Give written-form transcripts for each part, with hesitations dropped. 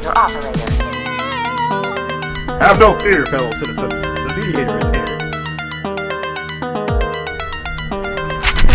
call your operator. Have no fear, fellow citizens. The Mediator is here.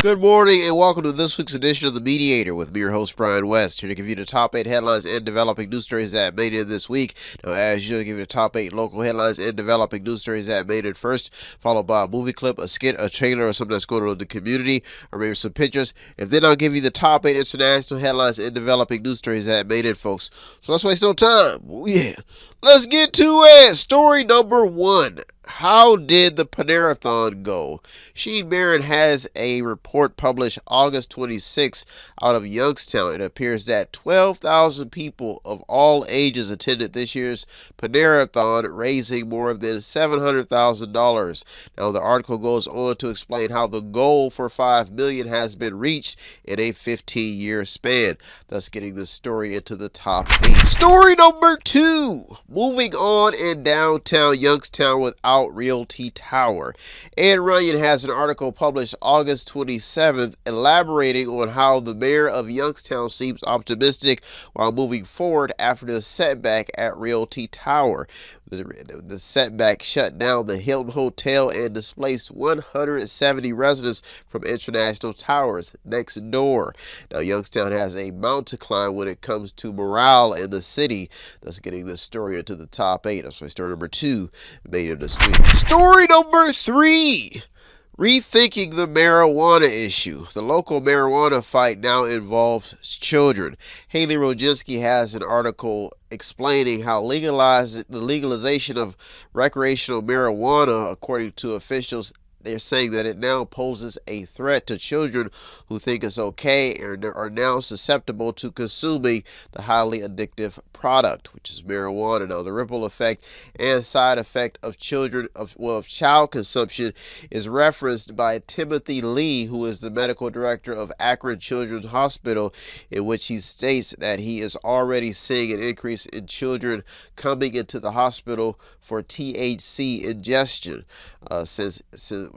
Good morning and welcome to this week's edition of The Mediator with me, your host, Brian West, here to give you the top 8 headlines and developing news stories that made it this week. Now, as usual, give you the top 8 local headlines and developing news stories that made it first, followed by a movie clip, a skit, a trailer, or something that's going on in the community, or maybe some pictures. And then I'll give you the top 8 international headlines and developing news stories that made it, folks. So let's waste no time. Oh, yeah. Let's get to it. Story number 1. How did the Panerathon go? Sheen Barron has a report published August 26 out of Youngstown. It appears that 12,000 people of all ages attended this year's Panerathon, raising more than $700,000. Now, the article goes on to explain how the goal for $5 million has been reached in a 15-year span, thus getting the story into the top 8. Story number 2. Moving on in downtown Youngstown without Realty Tower. Ed Runyon has an article published August 27th elaborating on how the mayor of Youngstown seems optimistic while moving forward after the setback at Realty Tower. The setback shut down the Hilton Hotel and displaced 170 residents from International Towers next door. Now, Youngstown has a mountain to climb when it comes to morale in the city, thus getting this story into the top 8. That's why story number 2 made it this week. Story number 3. Rethinking the marijuana issue. The local marijuana fight now involves children. Haley Roginski has an article explaining how the legalization of recreational marijuana, according to officials, they're saying that it now poses a threat to children who think it's okay and are now susceptible to consuming the highly addictive product, which is marijuana. Now, the ripple effect and side effect of child consumption is referenced by Timothy Lee, who is the medical director of Akron Children's Hospital, in which he states that he is already seeing an increase in children coming into the hospital for THC ingestion.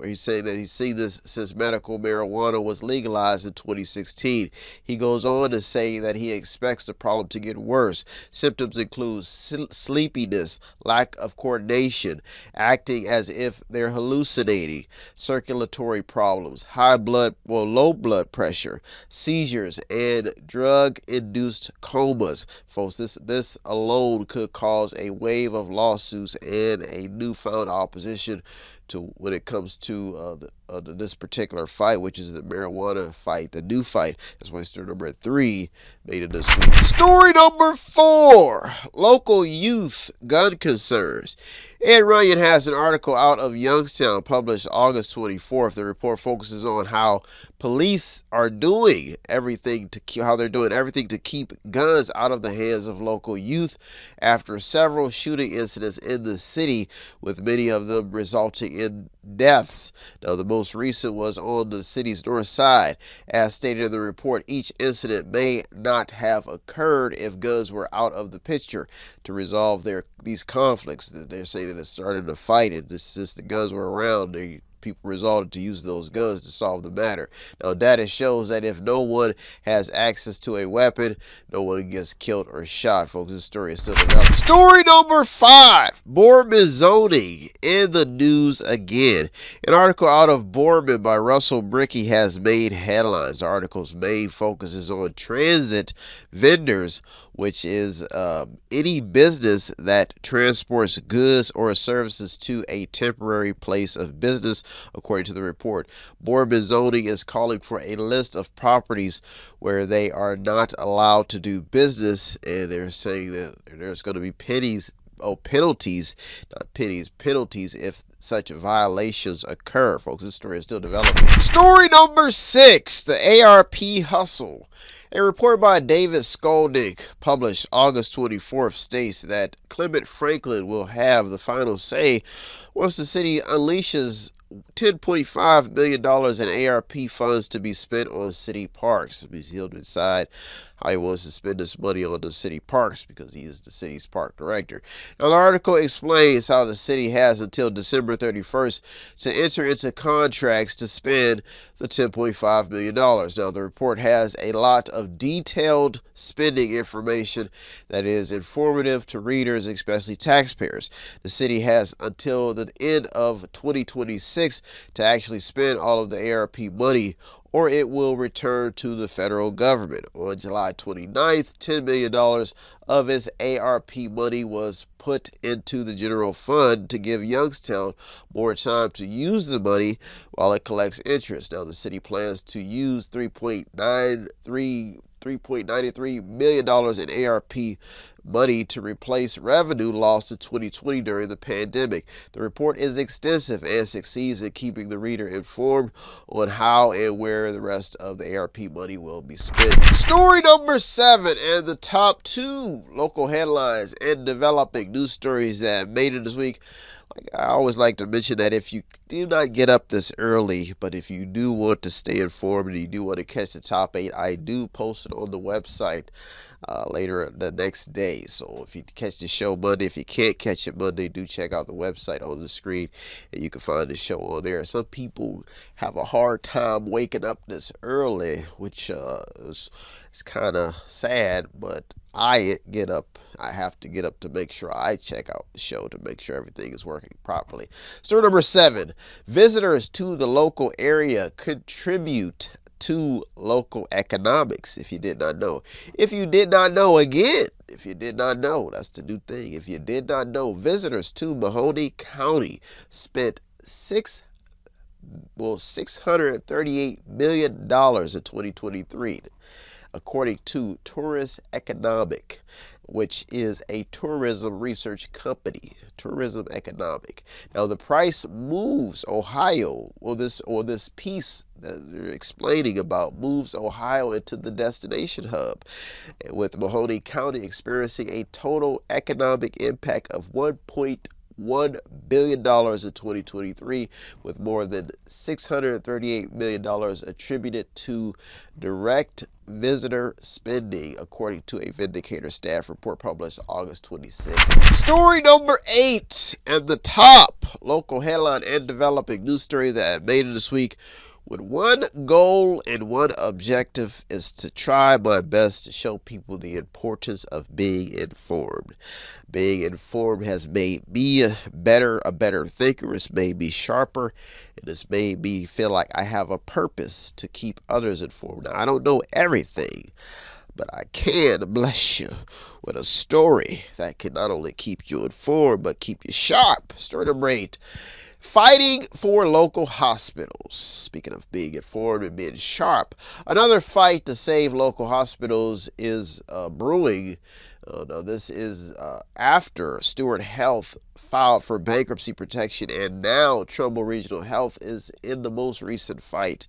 He's saying that he's seen this since medical marijuana was legalized in 2016. He goes on to say that he expects the problem to get worse. Symptoms include sleepiness, lack of coordination, acting as if they're hallucinating, circulatory problems, low blood pressure, seizures, and drug-induced comas. Folks, this alone could cause a wave of lawsuits and a newfound opposition to when it comes to this particular fight, which is the marijuana fight, the new fight. That's why story number 3 made it this week. Story number 4. Local youth gun concerns. Ed Runyon has an article out of Youngstown published August 24th. The report focuses on how police are doing everything to keep guns out of the hands of local youth after several shooting incidents in the city, with many of them resulting in deaths. Now, the most recent was on the city's north side. As stated in the report, each incident may not have occurred if guns were out of the picture. To resolve these conflicts, they're saying that it started a fight, and since the guns were around, people resorted to use those guns to solve the matter. Now, data shows that if no one has access to a weapon, no one gets killed or shot. Folks, this story is still developing. Story number 5. Boardman zoning in the news again. An article out of Boardman by Russell Brickey has made headlines. The article's main focus is on transit vendors, which is any business that transports goods or services to a temporary place of business, according to the report. Boardman zoning is calling for a list of properties where they are not allowed to do business, and they're saying that there's going to be penalties if such violations occur. Folks, this story is still developing. Story number 6, the ARP hustle. A report by David Skolnick, published August 24th, states that Clement Franklin will have the final say once the city unleashes $10.5 million in ARP funds to be spent on city parks. He'll decide how he wants to spend this money on the city parks because he is the city's park director. Now, the article explains how the city has until December 31st to enter into contracts to spend the $10.5 million. Now, the report has a lot of detailed spending information that is informative to readers, especially taxpayers. The city has until the end of 2026 to actually spend all of the ARP money, or it will return to the federal government. On July 29th, $10 million of its ARP money was put into the general fund to give Youngstown more time to use the money while it collects interest. Now, the city plans to use $3.93 million in ARP money to replace revenue lost in 2020 during the pandemic. The report is extensive and succeeds in keeping the reader informed on how and where the rest of the ARP money will be spent. Story number 7 and the top 2 local headlines and developing news stories that made it this week. I always like to mention that if you do not get up this early, but if you do want to stay informed and you do want to catch the top 8, I do post it on the website later the next day. So if you catch the show Monday, if you can't catch it Monday, do check out the website on the screen and you can find the show on there. Some people have a hard time waking up this early, which is kind of sad, but I have to get up to make sure I check out the show to make sure everything is working properly. Story number 7, visitors to the local area contribute to local economics. If you did not know. If you did not know, again, if you did not know, that's the new thing. If you did not know, visitors to Mahoning County spent $638 million in 2023. According to Tourist Economic, which is a tourism research company. Tourism Economic. Now, the price moves Ohio, or this piece that they're explaining about, moves Ohio into the destination hub, with Mahoning County experiencing a total economic impact of $1.1 billion in 2023, with more than $638 million attributed to direct visitor spending, according to a Vindicator staff report published August 26th. Story number 8 and the top local headline and developing news story that made it this week, with one goal and one objective, is to try my best to show people the importance of being informed. Being informed has made me a better thinker. It's made me sharper. It has made me feel like I have a purpose to keep others informed. Now, I don't know everything, but I can bless you with a story that can not only keep you informed, but keep you sharp. Story number 8. Fighting for local hospitals. Speaking of being informed and being sharp, another fight to save local hospitals is brewing. Now, this is after Stewart Health filed for bankruptcy protection, and now Trumbull Regional Health is in the most recent fight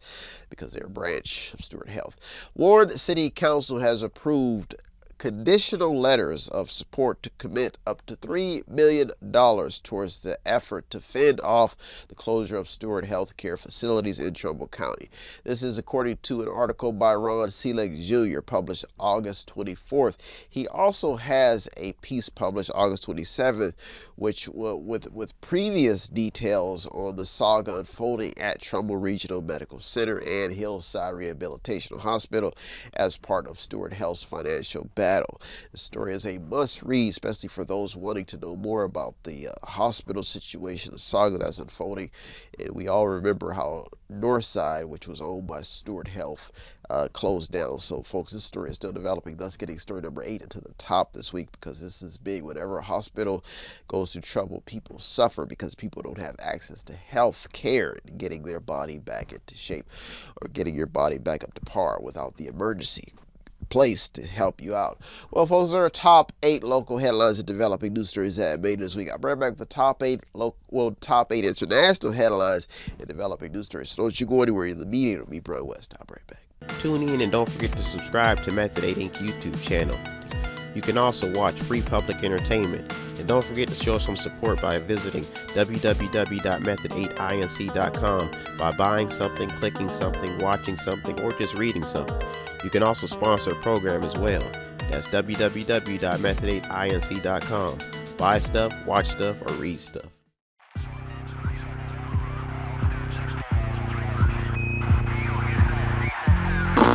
because they're a branch of Stewart Health. Warren City Council has approved conditional letters of support to commit up to $3 million towards the effort to fend off the closure of Stewart Healthcare facilities in Trumbull County. This is according to an article by Ron Seelig Jr. published August 24th. He also has a piece published August 27th, which with previous details on the saga unfolding at Trumbull Regional Medical Center and Hillside Rehabilitation Hospital as part of Stewart Health's financial battle. The story is a must-read, especially for those wanting to know more about the hospital situation, the saga that's unfolding. And we all remember how Northside, which was owned by Stewart Health, closed down. So, folks, this story is still developing, thus getting story number 8 into the top this week, because this is big. Whenever a hospital goes through trouble, people suffer because people don't have access to health care and getting their body back into shape, or getting your body back up to par without the emergency place to help you out. Well, folks, there are top 8 local headlines and developing news stories that made this week. I bring back the top 8 top 8 international headlines and developing news stories. So don't you go anywhere. In the Mediator with me, Brian West. I'll be right back. Tune in and don't forget to subscribe to Method 8 Inc. YouTube channel. You can also watch free public entertainment. And don't forget to show some support by visiting www.method8inc.com by buying something, clicking something, watching something, or just reading something. You can also sponsor a program as well. That's www.method8inc.com. Buy stuff, watch stuff, or read stuff.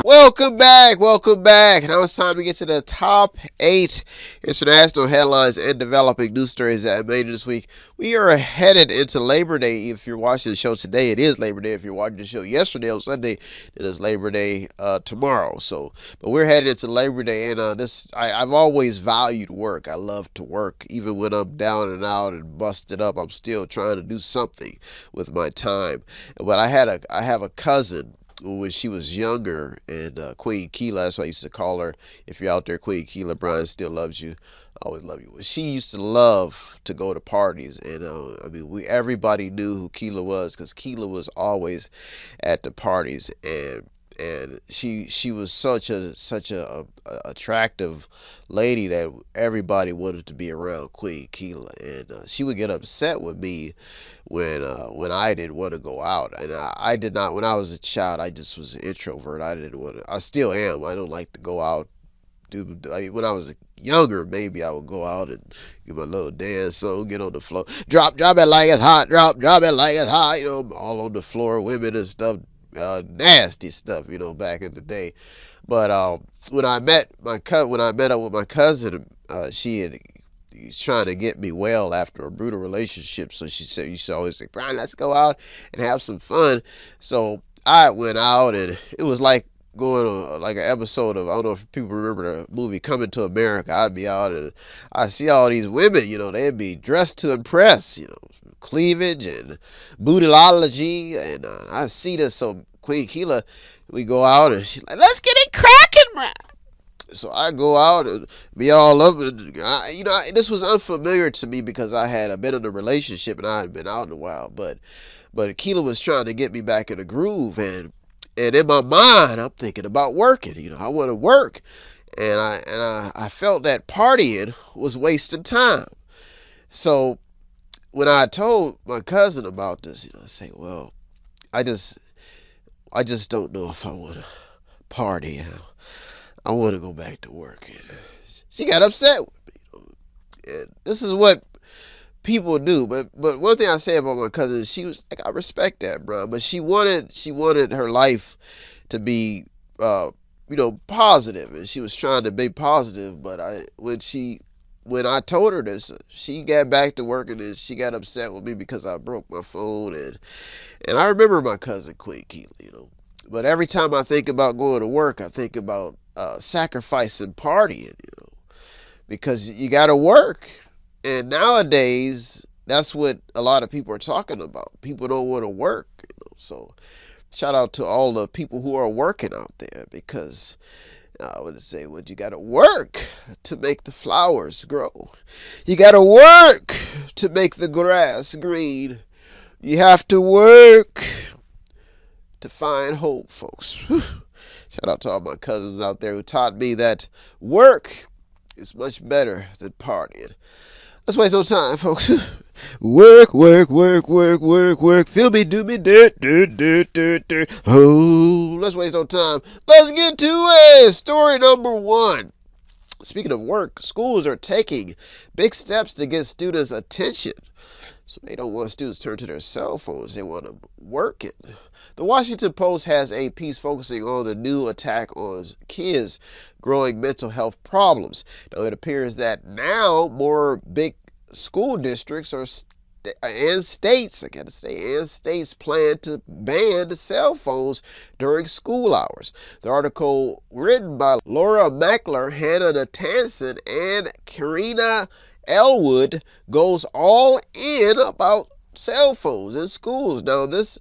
Welcome back. Now it's time to get to the top 8 international headlines and developing news stories that made it this week. We are headed into Labor Day. If you're watching the show today, it is Labor Day. If you're watching the show yesterday on Sunday, it is Labor Day tomorrow. But we're headed into Labor Day, and I've always valued work. I love to work, even when I'm down and out and busted up. I'm still trying to do something with my time. But I have a cousin when she was younger, and Queen Keela, that's what I used to call her. If you're out there, Queen Keela, Brian still loves you. I always love you. She used to love to go to parties, and everybody knew who Keela was because Keela was always at the parties, and she was such a attractive lady that everybody wanted to be around Queen Keela, and she would get upset with me when I didn't want to go out, and I did not. When I was a child, I just was an introvert. I still am. I don't like to go out. When I was younger, maybe I would go out and give my little dance song, get on the floor, drop it like it's hot, drop it like it's hot, all on the floor, women and stuff, nasty stuff, back in the day. But when I met up with my cousin, she had trying to get me well after a brutal relationship. So she said, you should always say, Brian, let's go out and have some fun. So I went out, and it was like going on like an episode of, I don't know if people remember the movie Coming to America. I'd be out and I see all these women, they'd be dressed to impress, cleavage and bootylology. And I see this. So Queen Keela, we go out and she's like, let's get it cracking, man. So I go out and be all up, and this was unfamiliar to me because I had been in a relationship and I had been out in a while. But Keela was trying to get me back in the groove, and in my mind I'm thinking about working. I want to work, and I felt that partying was wasting time. So when I told my cousin about this, I say, well, I just don't know if I want to party. I want to go back to work. And she got upset with me. And this is what people do. But one thing I say about my cousin, she was like, I respect that, bro. But she wanted her life to be, positive, and she was trying to be positive. But when I told her this, she got back to working, and she got upset with me because I broke my phone. And I remember my cousin Queen Keela, But every time I think about going to work, I think about sacrificing partying, because you got to work. And nowadays, that's what a lot of people are talking about. People don't want to work, So shout out to all the people who are working out there, because I would say, you got to work to make the flowers grow. You got to work to make the grass green. You have to work to find hope, folks. Shout out to all my cousins out there who taught me that work is much better than partying. Let's waste no time, folks. Work. Feel me, do me, dirt. Oh, let's waste no time. Let's get to it. Story number 1. Speaking of work, schools are taking big steps to get students' attention. So they don't want students to turn to their cell phones. They want them working. The Washington Post has a piece focusing on the new attack on kids' growing mental health problems. Now, it appears that now more big school districts and states plan to ban cell phones during school hours. The article, written by Laura Mackler, Hannah Natanson, and Karina Elwood, goes all in about cell phones in schools. Now, this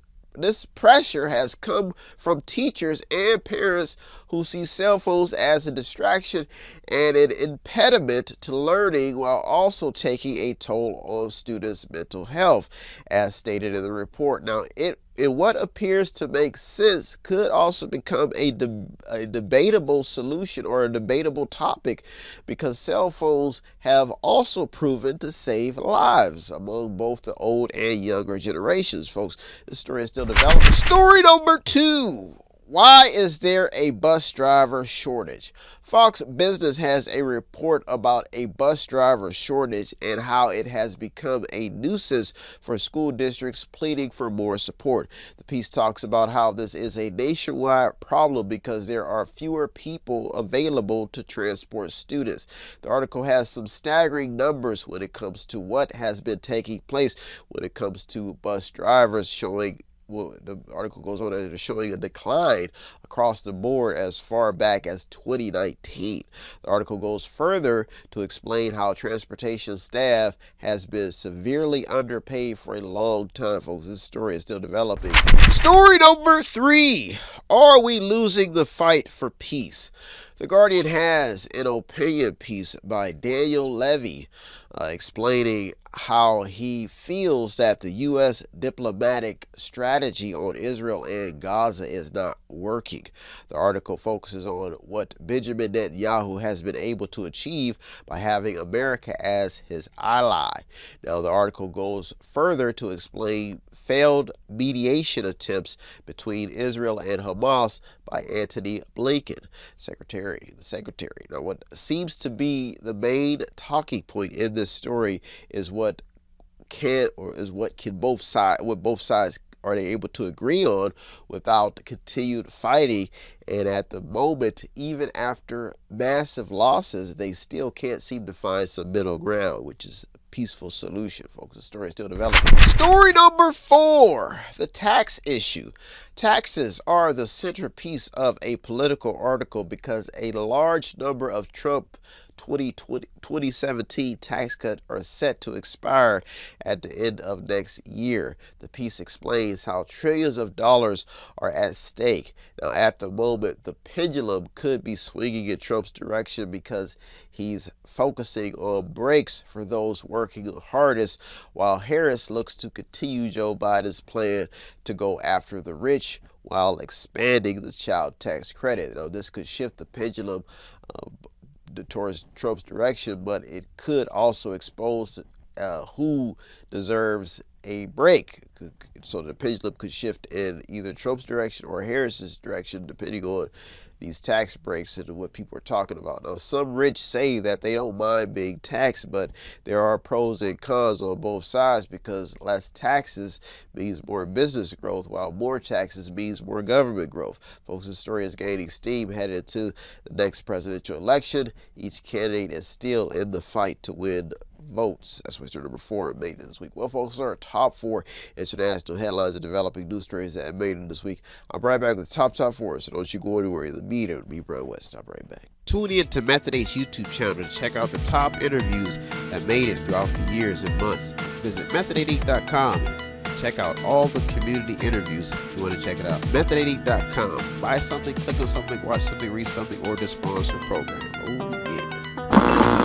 pressure has come from teachers and parents who see cell phones as a distraction and an impediment to learning, while also taking a toll on students' mental health, as stated in the report. Now, it in what appears to make sense could also become a debatable solution or a debatable topic, because cell phones have also proven to save lives among both the old and younger generations, folks. This story is still developing. Story number 2. Why is there a bus driver shortage? Fox Business has a report about a bus driver shortage and how it has become a nuisance for school districts pleading for more support. The piece talks about how this is a nationwide problem because there are fewer people available to transport students. The article has some staggering numbers when it comes to what has been taking place when it comes to bus drivers, showing the article goes on to showing a decline across the board as far back as 2019. The article goes further to explain how transportation staff has been severely underpaid for a long time, folks. This story is still developing. Story number 3. Are we losing the fight for peace? The Guardian has an opinion piece by Daniel Levy explaining how he feels that the U.S. diplomatic strategy on Israel and Gaza is not working. The article focuses on what Benjamin Netanyahu has been able to achieve by having America as his ally. Now, the article goes further to explain failed mediation attempts between Israel and Hamas by Antony Blinken, the secretary. Now, what seems to be the main talking point in this story is what both sides are they able to agree on without continued fighting. And at the moment, even after massive losses, they still can't seem to find some middle ground, which is a peaceful solution, folks. The story is still developing. Story number 4, the tax issue. Taxes are the centerpiece of a political article because a large number of Trump 2017 tax cuts are set to expire at the end of next year. The piece explains how trillions of dollars are at stake. Now, at the moment, the pendulum could be swinging in Trump's direction because he's focusing on breaks for those working the hardest, while Harris looks to continue Joe Biden's plan to go after the rich while expanding the child tax credit. Now, this could shift the pendulum towards Trump's direction, but it could also expose who deserves a break. So the pendulum could shift in either Trump's direction or Harris's direction, depending on these tax breaks and what people are talking about. Now, some rich say that they don't mind being taxed, but there are pros and cons on both sides, because less taxes means more business growth, while more taxes means more government growth. Folks, the story is gaining steam headed into the next presidential election. Each candidate is still in the fight to win votes. That's what's number 4 made in this week. Well, folks, our top 4 international headlines and developing news stories that made in this week. I'm right back with the top 4, so don't you go anywhere. The Mediator with me, Brian West. I'll be right back. Tune in to Methodate's YouTube channel to check out the top interviews that made it throughout the years and months. Visit Methodate.com. Check out all the community interviews if you want to check it out. Methodate.com. Buy something, click on something, watch something, read something, or just sponsor a program. Oh, yeah.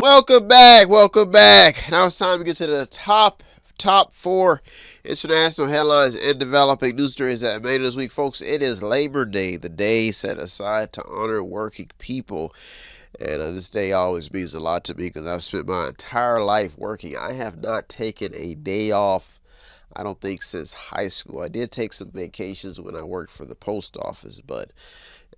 Welcome back. Now it's time to get to the top 4 international headlines and developing news stories that made it this week, folks. It is Labor Day, the day set aside to honor working people. And this day always means a lot to me because I've spent my entire life working. I have not taken a day off, I don't think, since high school. I did take some vacations when I worked for the post office, but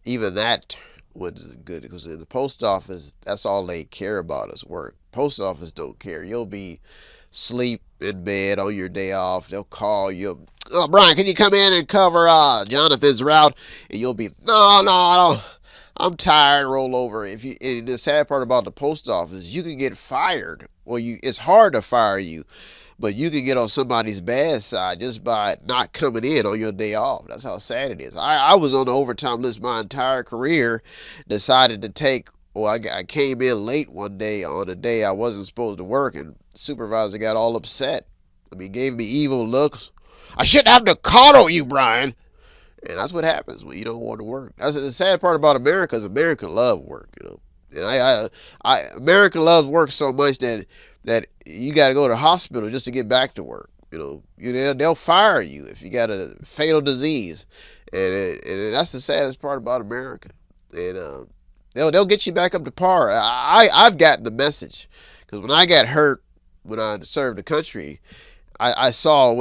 even that was good, because in the post office, that's all they care about is work. Post office don't care. You'll be sleep in bed on your day off. They'll call you. Oh, Brian, can you come in and cover Jonathan's route? And you'll be, no, I don't. I'm tired. Roll over. And the sad part about the post office, you can get fired. Well, it's hard to fire you, but you can get on somebody's bad side just by not coming in on your day off. That's how sad it is. I was on the overtime list my entire career, decided to take, I came in late one day on a day I wasn't supposed to work, and the supervisor got all upset. Gave me evil looks. I shouldn't have to call on you, Brian. And that's what happens when you don't want to work. That's the sad part about America, is America loves work, And America loves work so much that you got to go to the hospital just to get back to work. They'll fire you if you got a fatal disease, and that's the saddest part about America. And they'll get you back up to par. I've gotten the message, because when I got hurt when I served the country, I saw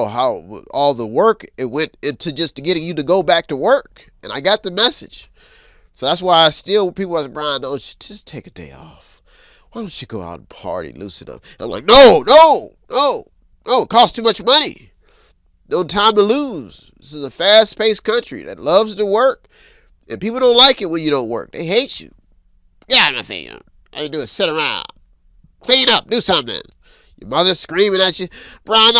how all the work it went into just to getting you to go back to work, and I got the message. So that's why people like, Brian, don't you just take a day off? Why don't you go out and party, loosen up? I'm like, no, it costs too much money. No time to lose. This is a fast-paced country that loves to work, and people don't like it when you don't work. They hate you. Get out of my face. All you do is sit around, clean up, do something. Your mother's screaming at you, Brian.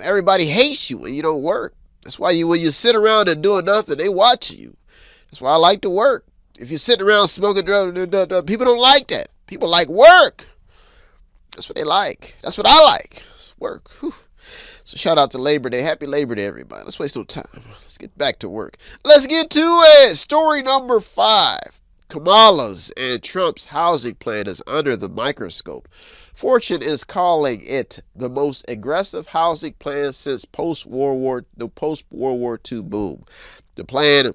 Everybody hates you when you don't work. That's why when you sit around and doing nothing, they watch you. That's why I like to work. If you're sitting around smoking drugs, people don't like that. People like work. That's what they like. That's what I like. It's work. Whew. So shout out to Labor Day. Happy Labor Day, everybody. Let's waste no time. Let's get back to work. Let's get to it. Story number 5. Kamala's and Trump's housing plan is under the microscope. Fortune is calling it the most aggressive housing plan since post-World War II boom. The plan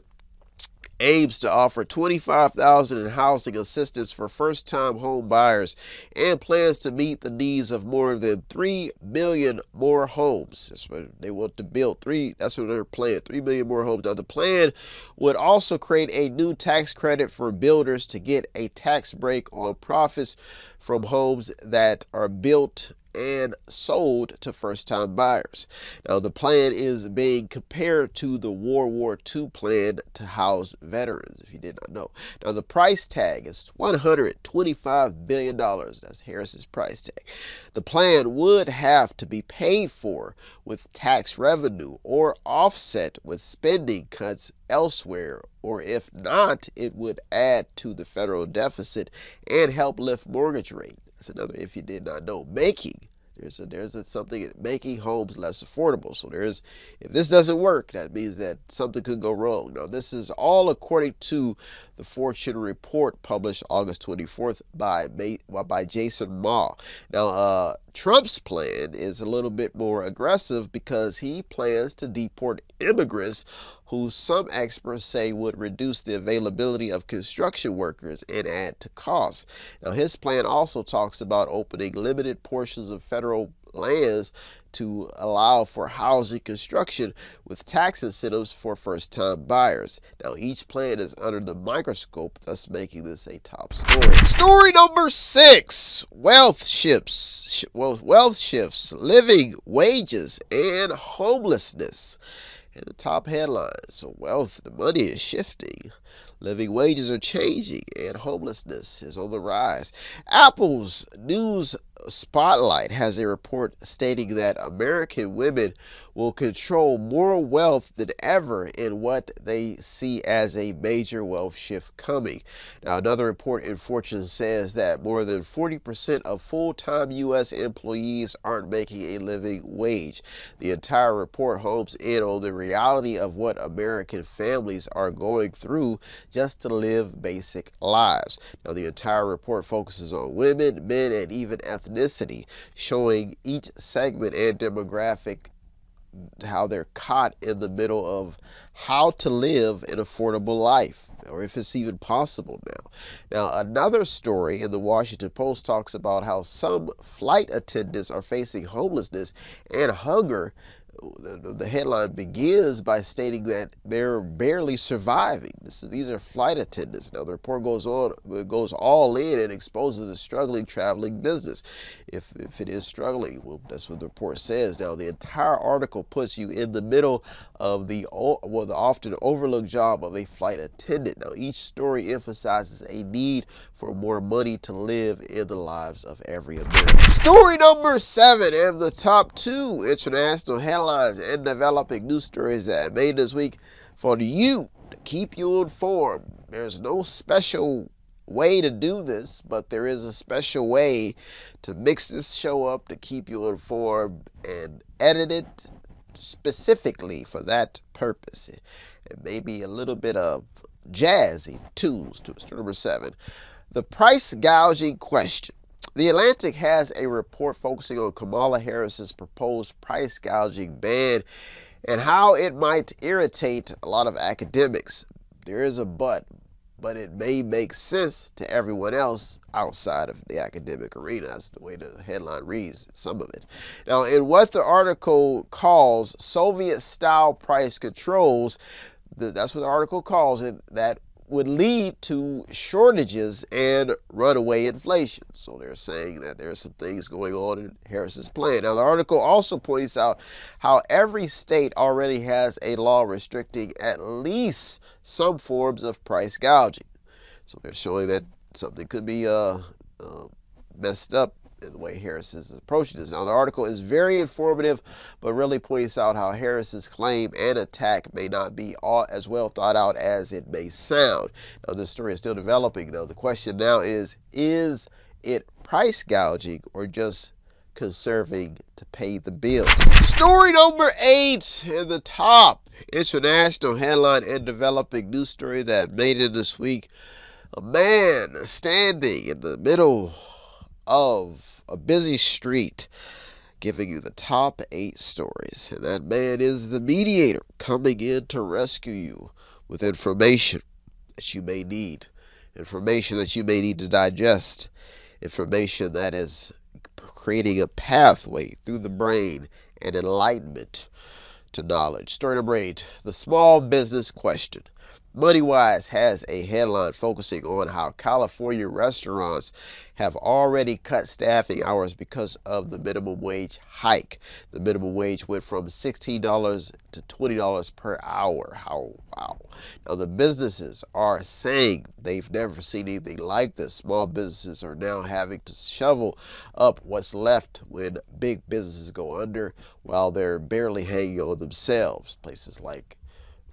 aims to offer $25,000 in housing assistance for first-time home buyers and plans to meet the needs of more than 3 million more homes. That's what they want to build. That's what they're planning. 3 million more homes. Now, the plan would also create a new tax credit for builders to get a tax break on profits from homes that are built and sold to first-time buyers. Now, the plan is being compared to the World War II plan to house veterans, if you did not know. Now, the price tag is $125 billion. That's Harris's price tag. The plan would have to be paid for with tax revenue or offset with spending cuts elsewhere, or if not, it would add to the federal deficit and help lift mortgage rate. That's another, if you did not know, there's something making homes less affordable. So if this doesn't work, that means that something could go wrong. Now, this is all according to the Fortune report published August 24th by Jason Ma. Now, Trump's plan is a little bit more aggressive because he plans to deport immigrants who some experts say would reduce the availability of construction workers and add to costs. Now, his plan also talks about opening limited portions of federal lands to allow for housing construction with tax incentives for first-time buyers. Now, each plan is under the microscope, thus making this a top story. Story number 6, wealth shifts, living wages, and homelessness. And the top headlines. So the money is shifting. Living wages are changing, and homelessness is on the rise. Apple's News Spotlight has a report stating that American women will control more wealth than ever in what they see as a major wealth shift coming. Now, another report in Fortune says that more than 40% of full-time U.S. employees aren't making a living wage. The entire report homes in on the reality of what American families are going through just to live basic lives. Now, the entire report focuses on women, men, and even ethnicity, showing each segment and demographic how they're caught in the middle of how to live an affordable life, or if it's even possible now. Now, another story in the Washington Post talks about how some flight attendants are facing homelessness and hunger. The headline begins by stating that they're barely surviving. These are flight attendants. Now, the report goes all in and exposes the struggling traveling business. If it is struggling, well, that's what the report says. Now, the entire article puts you in the middle of the often overlooked job of a flight attendant. Now, each story emphasizes a need for more money to live in the lives of every American. Story number 7 and the top 2 international headlines and developing news stories that made this week for you to keep you informed. There's no special way to do this, but there is a special way to mix this show up to keep you informed and edit it specifically for that purpose. And maybe a little bit of jazzy tunes to it. Story number 7. The price gouging question. The Atlantic has a report focusing on Kamala Harris's proposed price gouging ban and how it might irritate a lot of academics. There is a but it may make sense to everyone else outside of the academic arena. That's the way the headline reads, some of it. Now, in what the article calls Soviet-style price controls, that's what the article calls it, that would lead to shortages and runaway inflation. So they're saying that there are some things going on in Harris's plan. Now, the article also points out how every state already has a law restricting at least some forms of price gouging. So they're showing that something could be messed up in the way Harris is approaching this. Now, the article is very informative, but really points out how Harris's claim and attack may not be all as well thought out as it may sound. Now, this story is still developing, though. The question now is it price gouging or just conserving to pay the bills? Story number 8 in the top international headline and developing news story that made it this week. A man standing in the middle of a busy street, giving you the top 8 stories. And that man is the Mediator, coming in to rescue you with information that you may need. Information that you may need to digest. Information that is creating a pathway through the brain and enlightenment to knowledge. Story number 8, the small business question. MoneyWise has a headline focusing on how California restaurants have already cut staffing hours because of the minimum wage hike. The minimum wage went from $16 to $20 per hour. Wow. Now, the businesses are saying they've never seen anything like this. Small businesses are now having to shovel up what's left when big businesses go under while they're barely hanging on themselves. Places like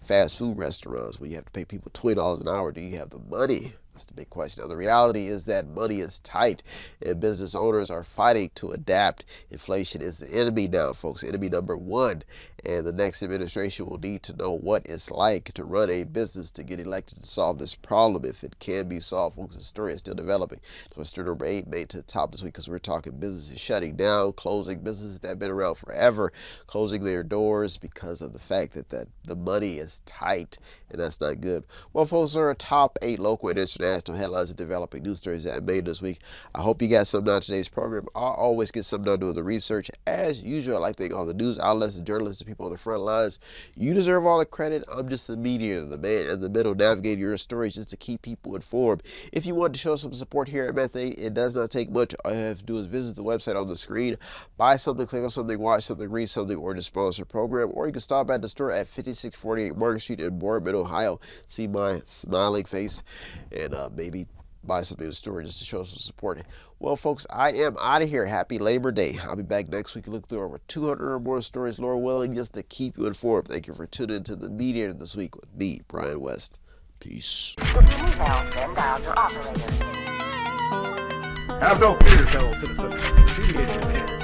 fast food restaurants where you have to pay people $20 an hour. Do you have the money? That's the big question. Now, the reality is that money is tight and business owners are fighting to adapt. Inflation is the enemy now, folks. Enemy number 1. And the next administration will need to know what it's like to run a business to get elected to solve this problem. If it can be solved, folks, the story is still developing. So story number 8 made to the top this week because we're talking businesses shutting down, closing, businesses that have been around forever, closing their doors because of the fact that the money is tight, and that's not good. Well, folks, there are top 8 local and international headlines and developing news stories that I made this week. I hope you got something out of today's program. I always get something done doing the research. As usual, I like to thank all the news outlets, the journalists, the people on the front lines. You deserve all the credit. I'm just the mediator, the man in the middle, navigating your stories just to keep people informed. If you want to show some support here at Methane, it does not take much. All you have to do is visit the website on the screen, buy something, click on something, watch something, read something, or just sponsor a program. Or you can stop at the store at 5648 Market Street in Boardman, Ohio. See my smiling face and maybe buy something in the store just to show some support. Well, folks, I am out of here. Happy Labor Day. I'll be back next week to look through over 200 or more stories, Lord willing, just to keep you informed. Thank you for tuning into the Mediator this week with me, Brian West. Peace. Have no fear, fellow citizens. The Mediator is here.